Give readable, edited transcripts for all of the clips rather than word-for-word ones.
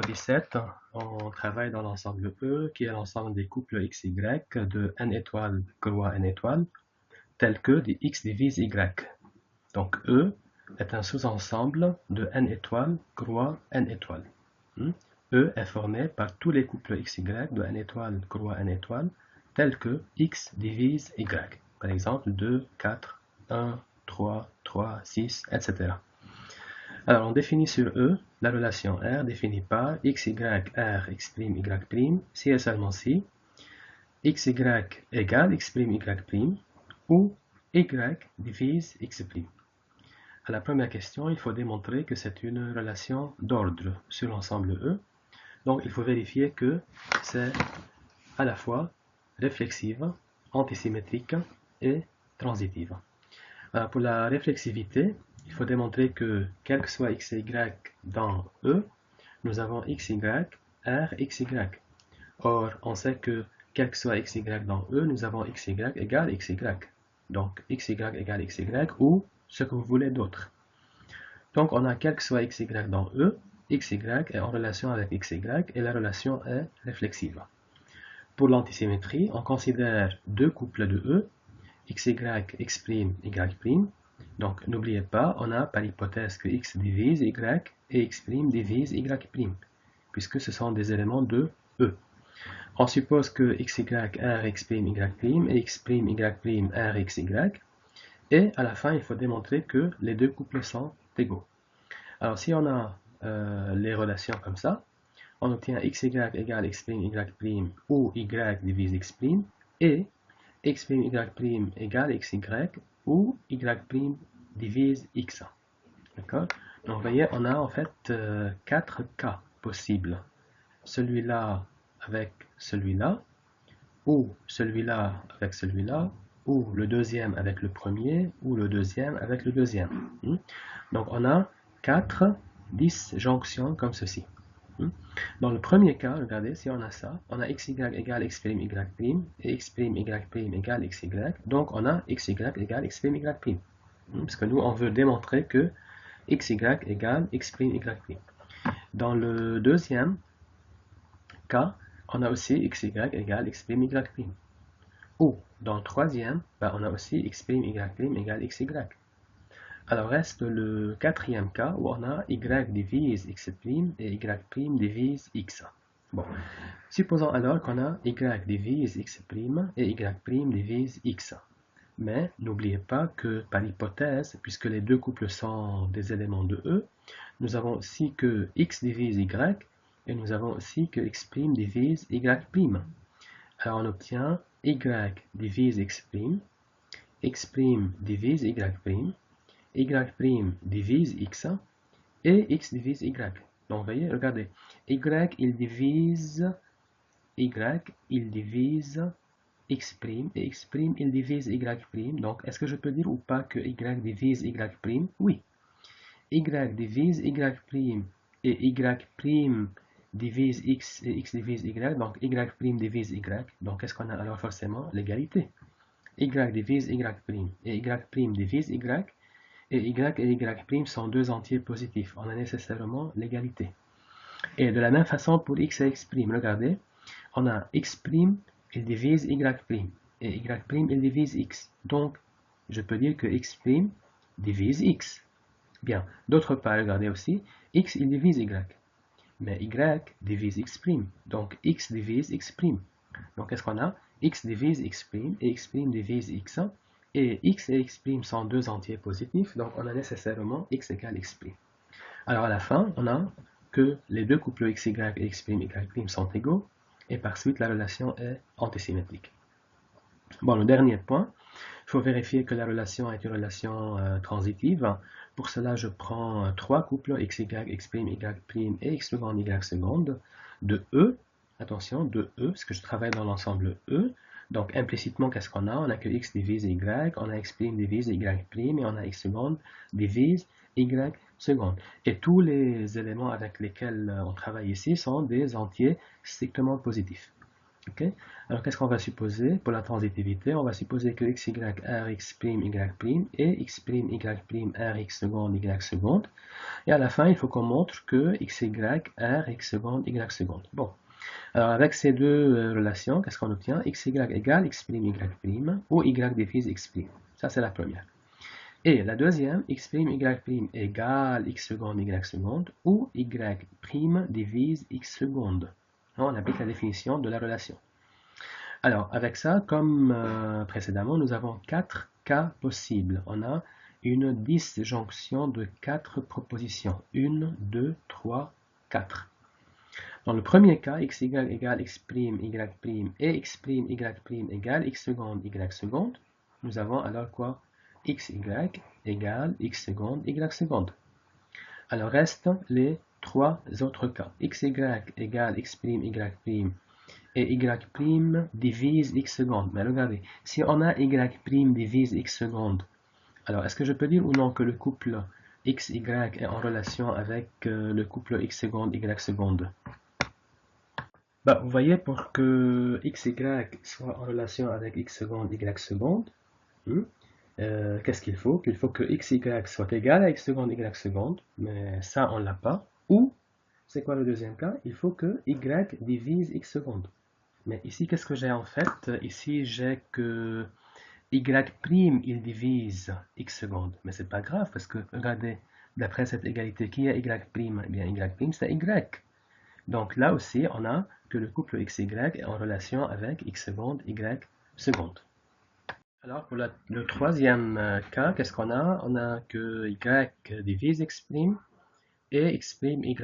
17, on travaille dans l'ensemble E, qui est l'ensemble des couples XY de n étoiles croix n étoiles, tels que des x divise y. Donc E est un sous-ensemble de n étoiles croix n étoiles. E est formé par tous les couples XY de n étoiles croix n étoiles, tels que x divise y. Par exemple 2, 4, 1, 3, 3, 6, etc. Alors, on définit sur E la relation R définie par x, y, R, x', y', si et seulement si x, y égale x', y', ou y divise x'. À la première question, il faut démontrer que c'est une relation d'ordre sur l'ensemble E. Donc, il faut vérifier que c'est à la fois réflexive, antisymétrique et transitive. Alors, pour la réflexivité, il faut démontrer que, quel que soit x et y dans E, nous avons x, y, r, x, y. Or, on sait que, quel que soit x, y dans E, nous avons x, y égale x, y. Donc, x, y égale x, y ou ce que vous voulez d'autre. Donc, on a quel que soit x, y dans E, x, y est en relation avec x, y et la relation est réflexive. Pour l'antisymétrie, on considère deux couples de E, x, x', y'. Donc, n'oubliez pas, on a par hypothèse que x divise y et x' divise y', puisque ce sont des éléments de E. On suppose que x, y, r, x', y' et x', y', r, x, y. Et à la fin, il faut démontrer que les deux couples sont égaux. Alors, si on a les relations comme ça, on obtient x, y égale x', y', ou y divise x', et x', y' égale xy, ou y' divise x. D'accord? Donc, vous voyez, on a en fait 4 cas possibles. Celui-là avec celui-là, ou celui-là avec celui-là, ou le deuxième avec le premier, ou le deuxième avec le deuxième. Donc, on a 4 disjonctions comme ceci. Dans le premier cas, regardez, si on a ça, on a xy égale x', y', et x', y' égale xy. Donc, on a xy égale x', y'. Parce que nous, on veut démontrer que xy égale x', y'. Dans le deuxième cas, on a aussi xy égale x', y'. Ou, dans le troisième, on a aussi x', y' égale xy. Alors reste le quatrième cas où on a y divise x' et y' divise x. Bon, supposons alors qu'on a y divise x' et y' divise x. Mais n'oubliez pas que par hypothèse, puisque les deux couples sont des éléments de E, nous avons aussi que x divise y et nous avons aussi que x' divise y'. Alors on obtient y divise x', x' divise y', y' divise x et x divise y. Donc, vous voyez, regardez, y, il divise x' et x', il divise y'. Donc, est-ce que je peux dire ou pas que y divise y'? Oui. Y divise y' et y' divise x et x divise y. Donc, y' divise y. Donc, qu'est-ce qu'on a alors forcément? L'égalité. Y divise y' et y' divise y. Et y et y' sont deux entiers positifs. On a nécessairement l'égalité. Et de la même façon pour x et x', regardez, on a x', il divise y', et y', il divise x. Donc, je peux dire que x' divise x. Bien, d'autre part, regardez aussi, x, il divise y, mais y divise x', donc x divise x'. Donc, qu'est-ce qu'on a? X divise x' et x' divise x. Et x et x' sont deux entiers positifs, donc on a nécessairement x égale x'. Alors à la fin, on a que les deux couples xy et x', y' sont égaux, et par suite la relation est antisymétrique. Bon, le dernier point, il faut vérifier que la relation est une relation transitive. Pour cela, je prends trois couples xy, x', y' et x seconde, y seconde de E. Attention, de E, parce que je travaille dans l'ensemble E. Donc, implicitement, qu'est-ce qu'on a? On a que x divise y, on a x' divise y', et on a x seconde divise y seconde. Et tous les éléments avec lesquels on travaille ici sont des entiers strictement positifs. Ok. Alors, qu'est-ce qu'on va supposer pour la transitivité? On va supposer que x, y, r, x', y', et x', y', r, x seconde, y seconde. Et à la fin, il faut qu'on montre que x, y, r, x seconde, y seconde. Bon. Alors, avec ces deux relations, qu'est-ce qu'on obtient? X, y égale x', y', ou y divise x'. Ça, c'est la première. Et la deuxième, x', y' égale x seconde, y seconde, ou y' divise x seconde. On applique la définition de la relation. Alors, avec ça, comme précédemment, nous avons 4 cas possibles. On a une disjonction de 4 propositions. 1, 2, 3, 4. Dans le premier cas, x égale x', y' et x', y' égale x seconde, y seconde, nous avons alors quoi? X, y égale x seconde, y seconde. Alors restent les trois autres cas. X, y égale x', y' et y' divise x seconde. Mais regardez, si on a y' divise x seconde, alors est-ce que je peux dire ou non que le couple x, y est en relation avec le couple x seconde, y seconde? Bah, vous voyez, pour que x, y soit en relation avec x seconde, y seconde, qu'est-ce qu'il faut? Qu'il faut que x, y soit égal à x seconde, y seconde, mais ça, on ne l'a pas. Ou, c'est quoi le deuxième cas? Il faut que y divise x seconde. Mais ici, qu'est-ce que j'ai en fait? Ici, j'ai que y', il divise x seconde. Mais c'est pas grave, parce que, regardez, d'après cette égalité, qui est y'? Eh bien, y', c'est y. Donc là aussi, on a que le couple x, y est en relation avec x seconde, y seconde. Alors, pour le troisième cas, qu'est-ce qu'on a? On a que y divise x' et x', y'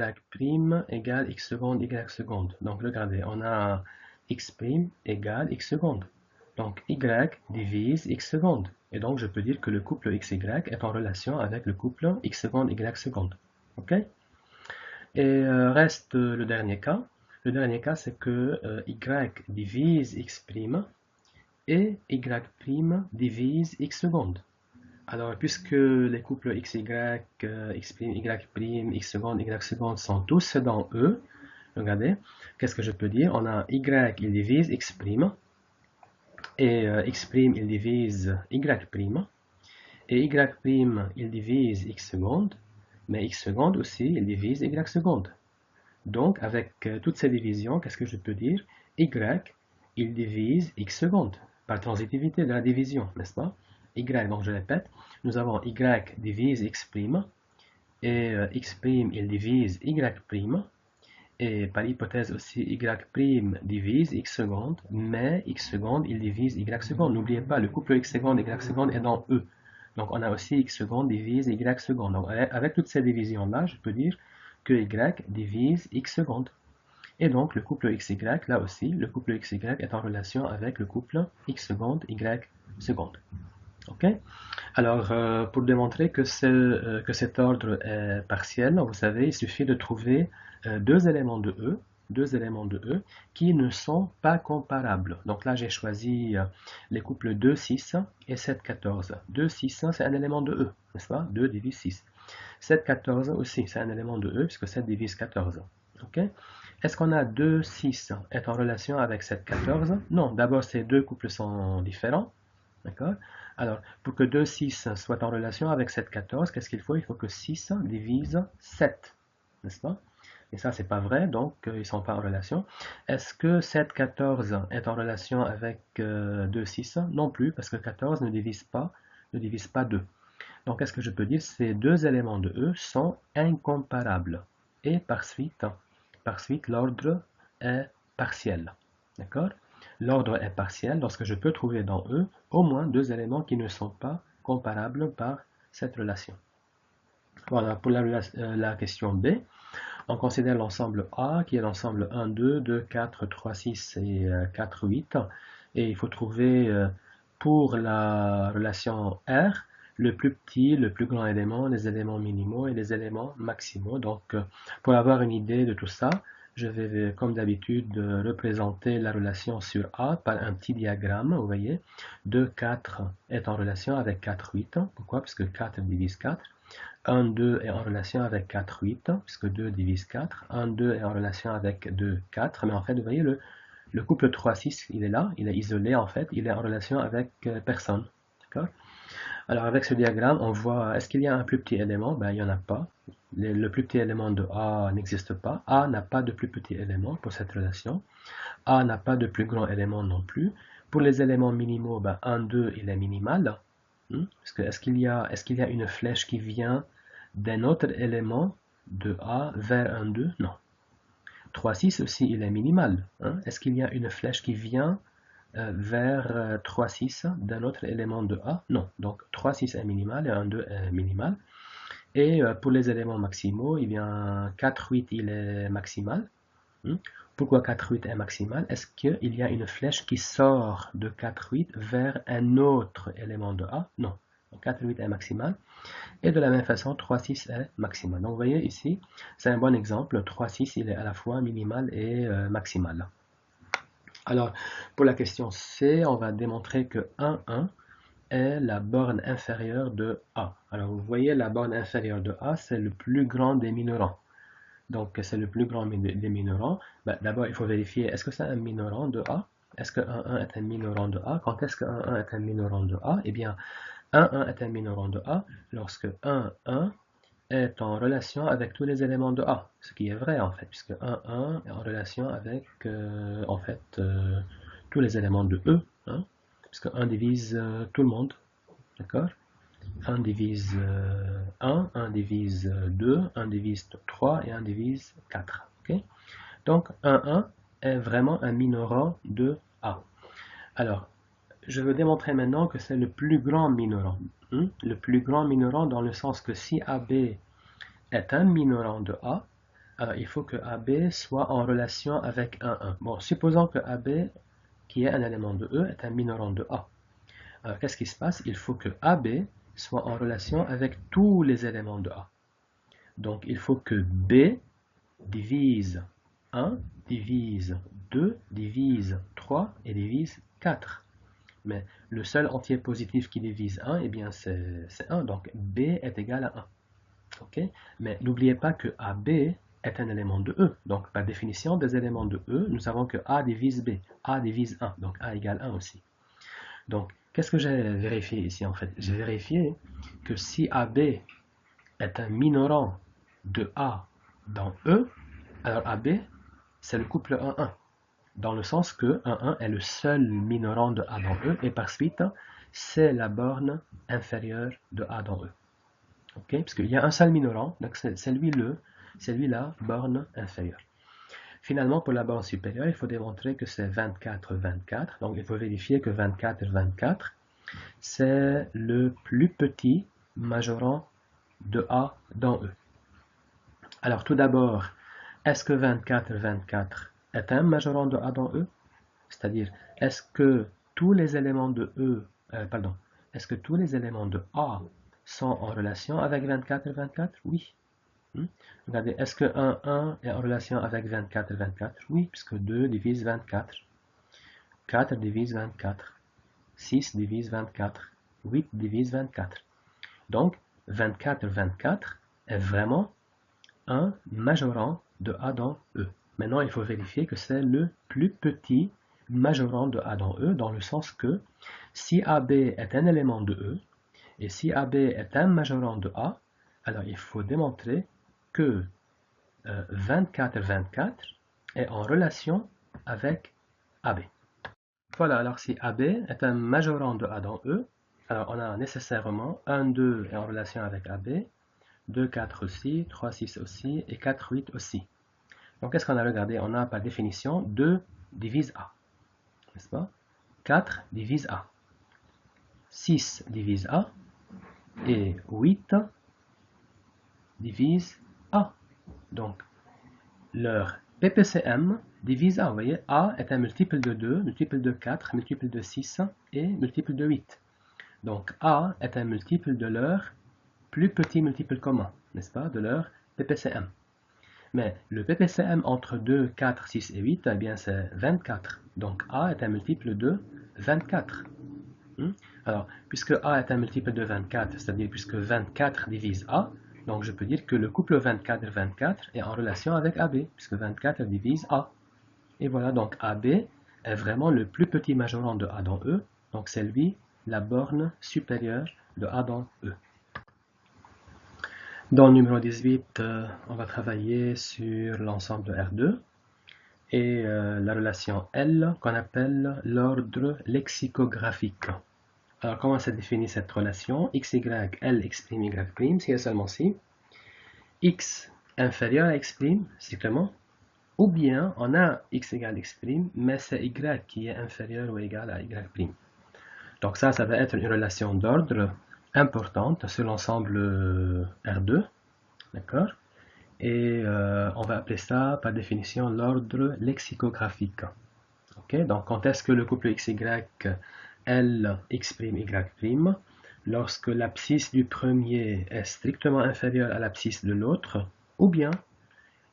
égale x seconde, y seconde. Donc, regardez, on a x' égale x seconde. Donc, y divise x seconde. Et donc, je peux dire que le couple x, y est en relation avec le couple x seconde, y seconde. OK? Et reste le dernier cas. Le dernier cas, c'est que y divise x' et y' divise x seconde. Alors, puisque les couples x, y, x', y', x seconde, y seconde sont tous dans E, regardez, qu'est-ce que je peux dire? On a y, il divise x', et x', il divise y', et y', il divise x seconde, mais x seconde aussi, il divise y seconde. Donc, avec toutes ces divisions, qu'est-ce que je peux dire? Y, il divise x seconde, par transitivité de la division, n'est-ce pas? Y, donc je répète, nous avons y divise x', et x', il divise y', et par hypothèse aussi, y' divise x seconde, mais x seconde, il divise y seconde. N'oubliez pas, le couple x seconde, y seconde est dans E. Donc on a aussi x seconde divise y seconde. Donc avec toutes ces divisions-là, je peux dire que y divise x seconde. Et donc le couple x, y, là aussi, le couple x, y est en relation avec le couple x seconde, y seconde. Ok? Alors, pour démontrer que cet ordre est partiel, vous savez, il suffit de trouver deux éléments de E qui ne sont pas comparables. Donc là, j'ai choisi les couples 2, 6 et 7, 14. 2, 6, c'est un élément de E, n'est-ce pas? 2 divise 6. 7, 14 aussi, c'est un élément de E, puisque 7 divise 14. Ok? Est-ce qu'on a 2, 6 est en relation avec 7, 14? Non, d'abord, ces deux couples sont différents. D'accord? Alors, pour que 2, 6 soit en relation avec 7, 14, qu'est-ce qu'il faut? Il faut que 6 divise 7, n'est-ce pas? Et ça, c'est pas vrai, donc ils ne sont pas en relation. Est-ce que 7, 14 est en relation avec 2, 6? Non plus, parce que 14 ne divise pas 2. Donc, qu'est-ce que je peux dire? Ces deux éléments de E sont incomparables. Et par suite, l'ordre est partiel. D'accord? L'ordre est partiel lorsque je peux trouver dans E au moins deux éléments qui ne sont pas comparables par cette relation. Voilà pour la question B. On considère l'ensemble A qui est l'ensemble 1, 2, 2, 4, 3, 6 et 4, 8. Et il faut trouver pour la relation R le plus petit, le plus grand élément, les éléments minimaux et les éléments maximaux. Donc, pour avoir une idée de tout ça, je vais, comme d'habitude, représenter la relation sur A par un petit diagramme. Vous voyez, 2, 4 est en relation avec 4, 8. Pourquoi? Parce que 4 divise 4. 1, 2 est en relation avec 4, 8, puisque 2 divise 4. 1, 2 est en relation avec 2, 4. Mais en fait, vous voyez, Le couple 3-6, il est là, il est isolé en fait, il est en relation avec personne. D'accord? Alors avec ce diagramme, on voit, est-ce qu'il y a un plus petit élément? Ben, il n'y en a pas. Le plus petit élément de A n'existe pas. A n'a pas de plus petit élément pour cette relation. A n'a pas de plus grand élément non plus. Pour les éléments minimaux, ben, 1, 2, il est minimal. Parce que est-ce qu'il y a une flèche qui vient d'un autre élément de A vers 1, 2? Non. 3, 6 aussi, il est minimal. Est-ce qu'il y a une flèche qui vient vers 3, 6 d'un autre élément de A? Non. Donc 3, 6 est minimal et 1, 2 est minimal. Et pour les éléments maximaux, eh bien 4, 8, il est maximal. Pourquoi 4, 8 est maximal? Est-ce qu'il y a une flèche qui sort de 4, 8 vers un autre élément de A? Non. Donc 4, 8 est maximal. Et de la même façon, 3, 6 est maximal. Donc vous voyez ici, c'est un bon exemple. 3, 6, il est à la fois minimal et maximal. Alors, pour la question C, on va démontrer que 1, 1 est la borne inférieure de A. Alors vous voyez, la borne inférieure de A, c'est le plus grand des minorants. Donc c'est le plus grand des minorants. Ben, d'abord, il faut vérifier, est-ce que c'est un minorant de A? Est-ce que 1, 1 est un minorant de A? Quand est-ce que 1, 1 est un minorant de A? Eh bien, 1, 1 est un minorant de A lorsque 1, 1 est en relation avec tous les éléments de A, ce qui est vrai en fait, puisque 1, 1 est en relation avec tous les éléments de E, puisque 1 divise tout le monde, d'accord? 1 divise 1, 1 divise 2, 1 divise 3 et 1 divise 4. Okay? Donc 1, 1 est vraiment un minorant de A. Alors, je veux démontrer maintenant que c'est le plus grand minorant. Le plus grand minorant dans le sens que si AB est un minorant de A, alors il faut que AB soit en relation avec 1, 1. Bon, supposons que AB, qui est un élément de E, est un minorant de A. Alors qu'est-ce qui se passe? Il faut que AB soit en relation avec tous les éléments de A. Donc il faut que B divise 1, divise 2, divise 3 et divise 4. Mais le seul entier positif qui divise 1, eh bien c'est 1, donc B est égal à 1. Okay? Mais n'oubliez pas que AB est un élément de E. Donc par définition des éléments de E, nous savons que A divise B, A divise 1, donc A égale 1 aussi. Donc qu'est-ce que j'ai vérifié ici en fait? J'ai vérifié que si AB est un minorant de A dans E, alors AB c'est le couple 1, 1. Dans le sens que 1, 1 est le seul minorant de A dans E, et par suite, c'est la borne inférieure de A dans E. Okay? Parce qu'il y a un seul minorant, donc c'est lui-là, borne inférieure. Finalement, pour la borne supérieure, il faut démontrer que c'est 24, 24. Donc il faut vérifier que 24, 24, c'est le plus petit majorant de A dans E. Alors tout d'abord, est-ce que 24, 24 est un majorant de A dans E? C'est-à-dire, est-ce que tous les éléments de est-ce que tous les éléments de A sont en relation avec 24 et 24? Oui. Regardez, est-ce que 1, 1 est en relation avec 24 et 24? Oui, puisque 2 divise 24. 4 divise 24. 6 divise 24. 8 divise 24. Donc, 24, 24 est vraiment un majorant de A dans E. Maintenant, il faut vérifier que c'est le plus petit majorant de A dans E, dans le sens que si AB est un élément de E, et si AB est un majorant de A, alors il faut démontrer que 24, 24 est en relation avec AB. Voilà, alors si AB est un majorant de A dans E, alors on a nécessairement 1, 2 est en relation avec AB, 2, 4 aussi, 3, 6 aussi, et 4, 8 aussi. Donc qu'est-ce qu'on a regardé? On a par définition 2 divise A, n'est-ce pas? 4 divise A, 6 divise A, et 8 divise A. Donc, leur PPCM divise A. Vous voyez, A est un multiple de 2, multiple de 4, multiple de 6 et multiple de 8. Donc, A est un multiple de leur plus petit multiple commun, n'est-ce pas, de leur PPCM. Mais le PPCM entre 2, 4, 6 et 8, eh bien, c'est 24. Donc, A est un multiple de 24. Alors, puisque A est un multiple de 24, c'est-à-dire puisque 24 divise A, donc je peux dire que le couple 24-24 est en relation avec AB, puisque 24 divise A. Et voilà, donc AB est vraiment le plus petit majorant de A dans E, donc c'est lui la borne supérieure de A dans E. Dans le numéro 18, on va travailler sur l'ensemble de R2 et la relation L qu'on appelle l'ordre lexicographique. Alors comment se définit cette relation? X, Y, L exprime Y', s'il y a seulement si. X inférieur à X', strictement. Ou bien on a X égale X', mais c'est Y qui est inférieur ou égal à Y'. Donc ça va être une relation d'ordre importante sur l'ensemble R2. D'accord? Et on va appeler ça par définition l'ordre lexicographique. Okay? Donc quand est-ce que le couple XY L X', Y'? Lorsque l'abscisse du premier est strictement inférieure à l'abscisse de l'autre, ou bien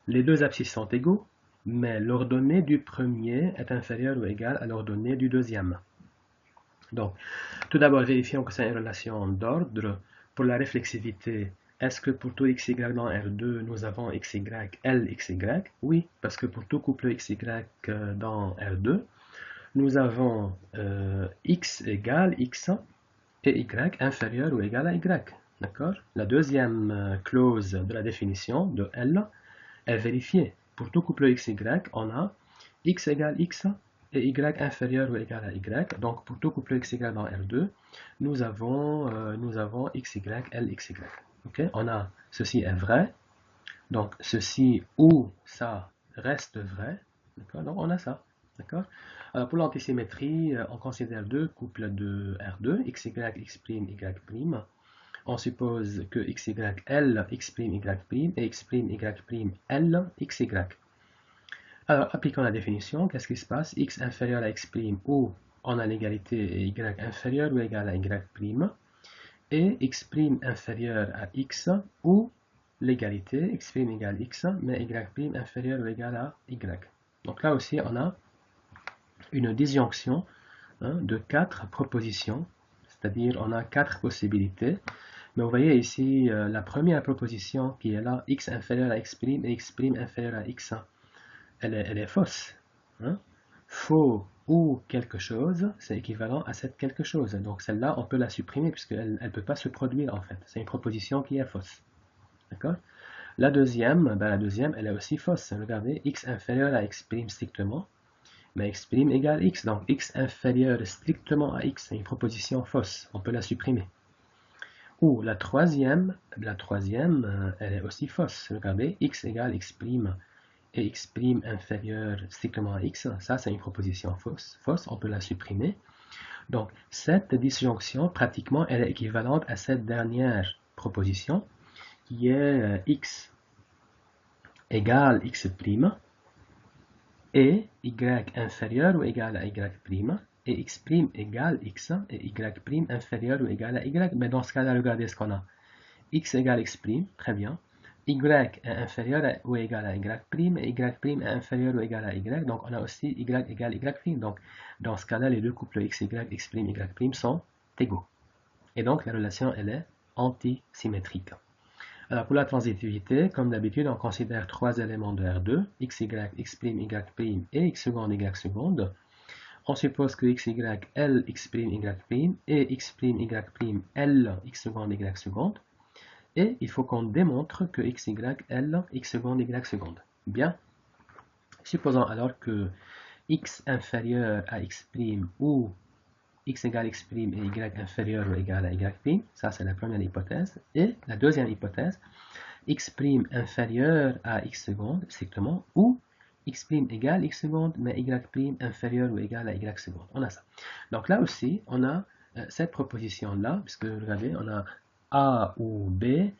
les deux abscisses sont égaux, mais l'ordonnée du premier est inférieure ou égale à l'ordonnée du deuxième. Donc, tout d'abord, vérifions que c'est une relation d'ordre. Pour la réflexivité, est-ce que pour tout xy dans R2, nous avons xy, L, xy? Oui, parce que pour tout couple xy dans R2, nous avons x égale x et y inférieur ou égal à y. D'accord? La deuxième clause de la définition de L est vérifiée. Pour tout couple xy, on a x égale x et y inférieur ou égal à y. Donc pour tout couple xy dans R2, nous avons xy, L, xy. Okay? On a ceci est vrai, donc ceci ou ça reste vrai. Donc on a ça. Pour l'antisymétrie, on considère deux couples de R2, xy, x', y'. On suppose que xy, L, x', y' et x', y', L, xy. Alors, appliquons la définition. Qu'est-ce qui se passe? X inférieur à x', où on a l'égalité et y inférieur ou égal à y', et x' inférieur à x, où l'égalité, x' égale x, mais y' inférieur ou égal à y. Donc là aussi, on a une disjonction de 4 propositions, c'est-à-dire on a 4 possibilités. Mais vous voyez ici la première proposition qui est là, x inférieur à x' et x' inférieur à x, elle est fausse. Faux ou quelque chose, c'est équivalent à cette quelque chose. Donc celle-là, on peut la supprimer puisqu'elle ne peut pas se produire en fait. C'est une proposition qui est fausse. D'accord? La deuxième, elle est aussi fausse. Regardez, x inférieur à x' strictement, mais x' égale x. Donc x inférieur strictement à x, c'est une proposition fausse. On peut la supprimer. Ou la troisième, elle est aussi fausse. Regardez, x égale x' et x' inférieur strictement à x, ça c'est une proposition fausse, on peut la supprimer. Donc cette disjonction, pratiquement, elle est équivalente à cette dernière proposition, qui est x égale x' et y inférieur ou égal à y', et x' égale x et y' inférieur ou égal à y. Mais dans ce cas-là, regardez ce qu'on a. X égale x', très bien. Y est inférieur ou égal à y', et y' est inférieur ou égal à y, donc on a aussi y égale y'. Donc dans ce cas-là, les deux couples xy, x', y' sont égaux. Et donc la relation, elle est antisymétrique. Alors pour la transitivité, comme d'habitude, on considère trois éléments de R2, xy, x', y' et x seconde, y seconde. On suppose que xy, L, x', y' et x', y', L, x seconde, y seconde. Et il faut qu'on démontre que xy, L, x seconde, y seconde. Bien. Supposons alors que x inférieur à x' ou x égale x' et y inférieur ou égal à y', ça c'est la première hypothèse. Et la deuxième hypothèse, x' inférieur à x seconde, strictement, ou x' égale x seconde, mais y' inférieur ou égal à y seconde. On a ça. Donc là aussi, on a cette proposition-là, puisque regardez, on a A ou B,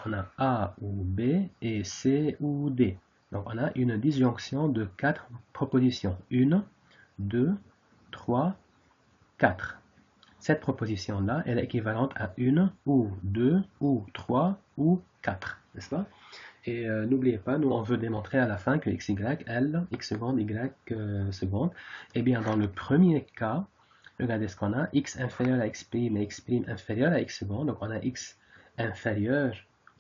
on a A ou B et C ou D. Donc on a une disjonction de 4 propositions. 1, 2, 3, 4. Cette proposition-là, elle est équivalente à 1 ou 2 ou 3 ou 4, n'est-ce pas? Et n'oubliez pas, nous on veut démontrer à la fin que xy, L, x seconde, y seconde. Eh bien dans le premier cas, regardez ce qu'on a, x inférieur à x' et x' inférieur à x seconde, donc on a x inférieur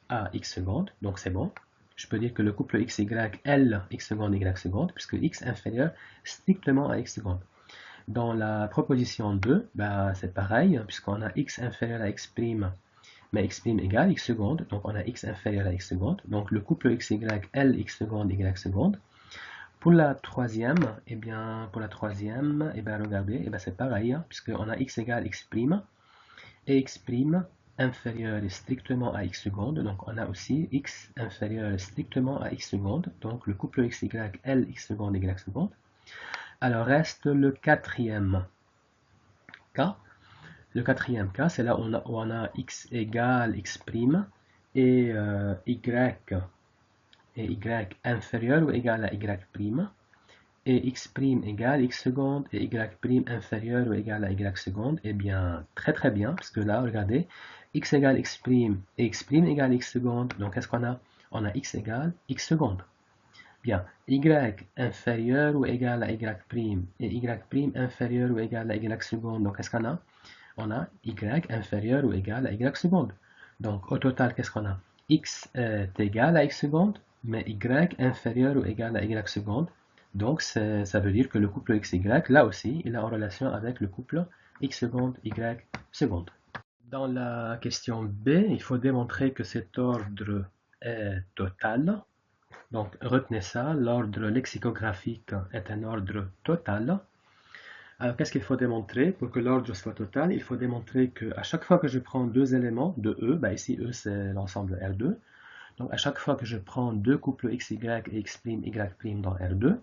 à x seconde, donc c'est bon. je peux dire que le couple XY, L, X seconde, Y seconde, puisque X inférieur strictement à X seconde. Dans la proposition 2, ben, c'est pareil, puisqu'on a X inférieur à X', mais X' égale X seconde, donc on a X inférieur à X seconde, donc le couple XY, L, X seconde, Y seconde. Pour la troisième, regardez, c'est pareil, hein, puisqu'on a X égale X', et X' inférieur strictement à X seconde, donc on a aussi X inférieur strictement à X seconde, donc le couple XY, L, X seconde, Y seconde. Alors reste le quatrième cas. Le quatrième cas, c'est là où on a X égale X' et Y inférieur ou égal à Y', et X' égale X seconde et Y' inférieur ou égal à Y seconde. Eh bien, très très bien, parce que là, regardez, X égale X' et X' égale X seconde. Donc, qu'est-ce qu'on a? On a X égale X seconde. Bien, Y inférieur ou égal à Y' et Y' inférieur ou égal à Y seconde. Donc, qu'est-ce qu'on a? On a Y inférieur ou égal à Y seconde. Donc, au total, qu'est-ce qu'on a? X est égal à X seconde, mais Y inférieur ou égal à Y seconde. Donc, ça veut dire que le couple XY, là aussi, il est en relation avec le couple X seconde, Y seconde. Dans la question B, il faut démontrer que cet ordre est total. Donc, retenez ça, l'ordre lexicographique est un ordre total. Alors, qu'est-ce qu'il faut démontrer pour que l'ordre soit total? Il faut démontrer qu'à chaque fois que je prends deux éléments de E, ici E c'est l'ensemble R2, donc à chaque fois que je prends deux couples XY et X', Y' dans R2,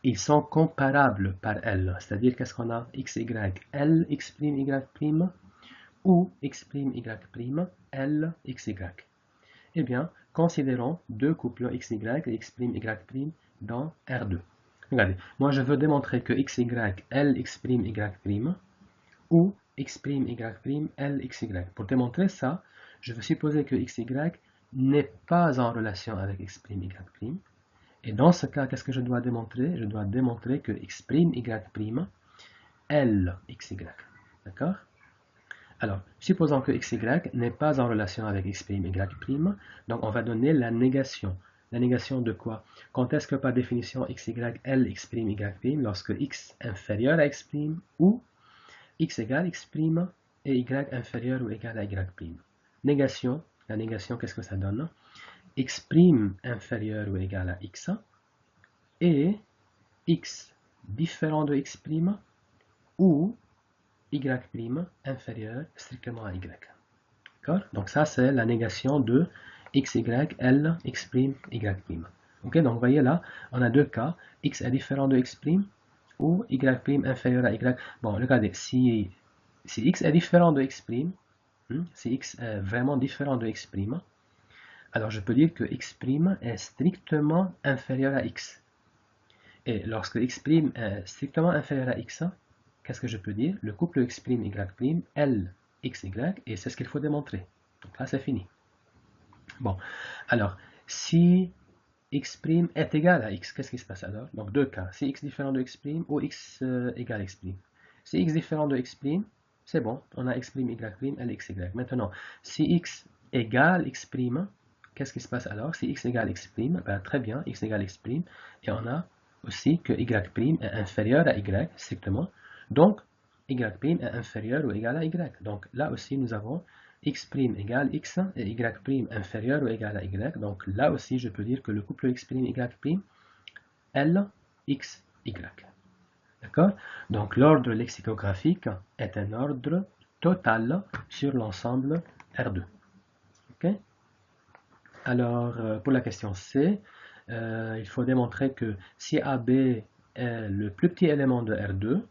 ils sont comparables par L, c'est-à-dire qu'est-ce qu'on a? XY, L, X', Y', ou X', Y', L, XY. Eh bien, considérons deux couples XY et X', Y' dans R2. Regardez, moi je veux démontrer que XY, L, X', Y', ou X', Y', L, XY. Pour démontrer ça, je veux supposer que XY n'est pas en relation avec X', Y'. Et dans ce cas, qu'est-ce que je dois démontrer? Je dois démontrer que X', Y', L, XY. D'accord? Alors, supposons que XY n'est pas en relation avec X', Y', donc on va donner la négation. La négation de quoi? Quand est-ce que par définition XY, L, X', Y', lorsque X inférieur à X', ou X égale X' et Y inférieur ou égal à Y'. Négation, la négation, qu'est-ce que ça donne? X' inférieur ou égal à X, et X différent de X', ou Y' inférieur strictement à Y. D'accord? Donc ça, c'est la négation de XY, L, X', Y'. Ok, donc vous voyez là, on a deux cas. X est différent de X', ou Y' inférieur à Y. Bon, regardez, si X est différent de X', si X est vraiment différent de X', alors je peux dire que X' est strictement inférieur à X. Et lorsque X' est strictement inférieur à X, qu'est-ce que je peux dire? Le couple X', Y', L, XY, et c'est ce qu'il faut démontrer. Donc là, c'est fini. Bon, alors, si X' est égal à X, qu'est-ce qui se passe alors? Donc, deux cas. Si X différent de X' ou X égale X'. Si X différent de X', c'est bon, on a X', Y', L, XY. Maintenant, si X égale X', qu'est-ce qui se passe alors? Si X égale X', très bien, X égale X', et on a aussi que Y' est inférieur à Y, strictement. Donc, Y' est inférieur ou égal à Y. Donc, là aussi, nous avons X' égale X et Y' inférieur ou égal à Y. Donc, là aussi, je peux dire que le couple X', Y', L, X, Y. D'accord? Donc, l'ordre lexicographique est un ordre total sur l'ensemble R2. Ok? Alors, pour la question C, il faut démontrer que si AB est le plus petit élément de R2,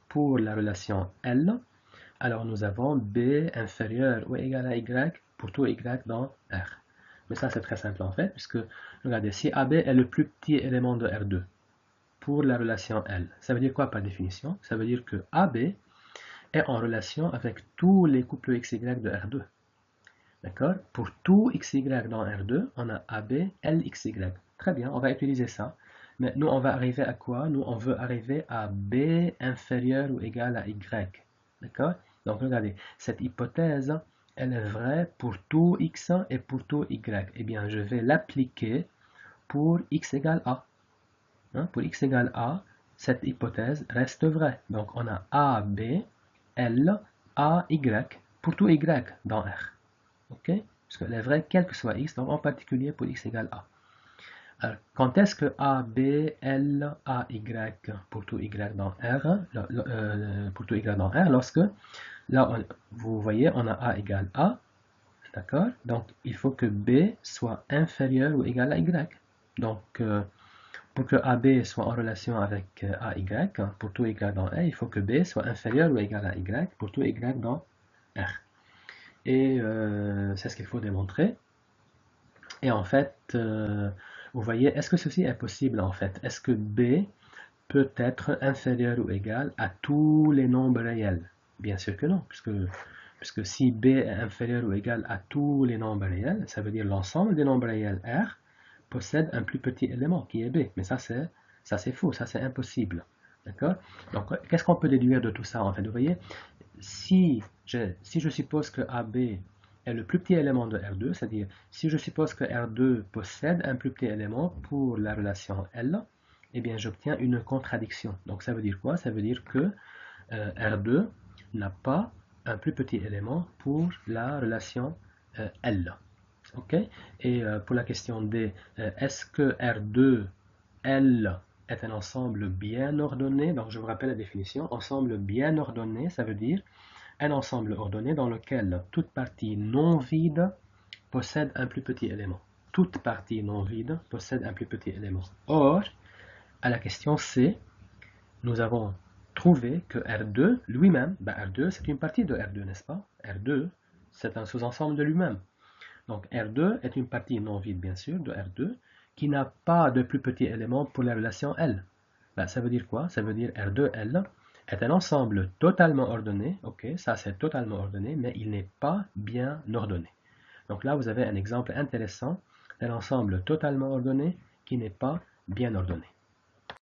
pour la relation L, alors nous avons B inférieur ou égal à Y pour tout Y dans R. Mais ça, c'est très simple en fait, puisque, regardez, si AB est le plus petit élément de R2 pour la relation L, ça veut dire quoi par définition? Ça veut dire que AB est en relation avec tous les couples XY de R2. D'accord? Pour tout XY dans R2, on a AB, LXY. Très bien, on va utiliser ça. Mais nous, on va arriver à quoi? Nous, on veut arriver à B inférieur ou égal à Y. D'accord? Donc, regardez, cette hypothèse elle est vraie pour tout x et pour tout y. Eh bien, je vais l'appliquer pour x égale a. Pour x égale a, cette hypothèse reste vraie. Donc, on a a, b, l, a, y, pour tout y dans R. OK? Parce qu'elle est vraie quel que soit x, donc en particulier pour x égale a. Alors, quand est-ce que A, B, L, A, Y pour tout Y dans R, pour tout Y dans R, lorsque, là, vous voyez, on a A égale A, d'accord? Donc, il faut que B soit inférieur ou égal à Y. Donc, pour que AB soit en relation avec AY, pour tout Y dans R, il faut que B soit inférieur ou égal à Y pour tout Y dans R. Et c'est ce qu'il faut démontrer. Et en fait, vous voyez, est-ce que ceci est possible en fait? Est-ce que B peut être inférieur ou égal à tous les nombres réels? Bien sûr que non, puisque si B est inférieur ou égal à tous les nombres réels, ça veut dire l'ensemble des nombres réels R possède un plus petit élément qui est B. Mais ça c'est faux, ça c'est impossible. D'accord? Donc, qu'est-ce qu'on peut déduire de tout ça en fait? Vous voyez, si je suppose que AB est le plus petit élément de R2, c'est-à-dire si je suppose que R2 possède un plus petit élément pour la relation L, eh bien j'obtiens une contradiction. Donc ça veut dire quoi? Ça veut dire que R2 n'a pas un plus petit élément pour la relation L. Ok? Et pour la question D, est-ce que R2, L est un ensemble bien ordonné? Donc je vous rappelle la définition. Ensemble bien ordonné, ça veut dire un ensemble ordonné dans lequel toute partie non vide possède un plus petit élément. Toute partie non vide possède un plus petit élément. Or, à la question C, nous avons trouvé que R2 lui-même, R2 c'est une partie de R2, n'est-ce pas? R2 c'est un sous-ensemble de lui-même. Donc R2 est une partie non vide bien sûr de R2 qui n'a pas de plus petit élément pour la relation L. Ça veut dire quoi? Ça veut dire R2L est un ensemble totalement ordonné, ok, ça c'est totalement ordonné, mais il n'est pas bien ordonné. Donc là, vous avez un exemple intéressant d'un ensemble totalement ordonné qui n'est pas bien ordonné.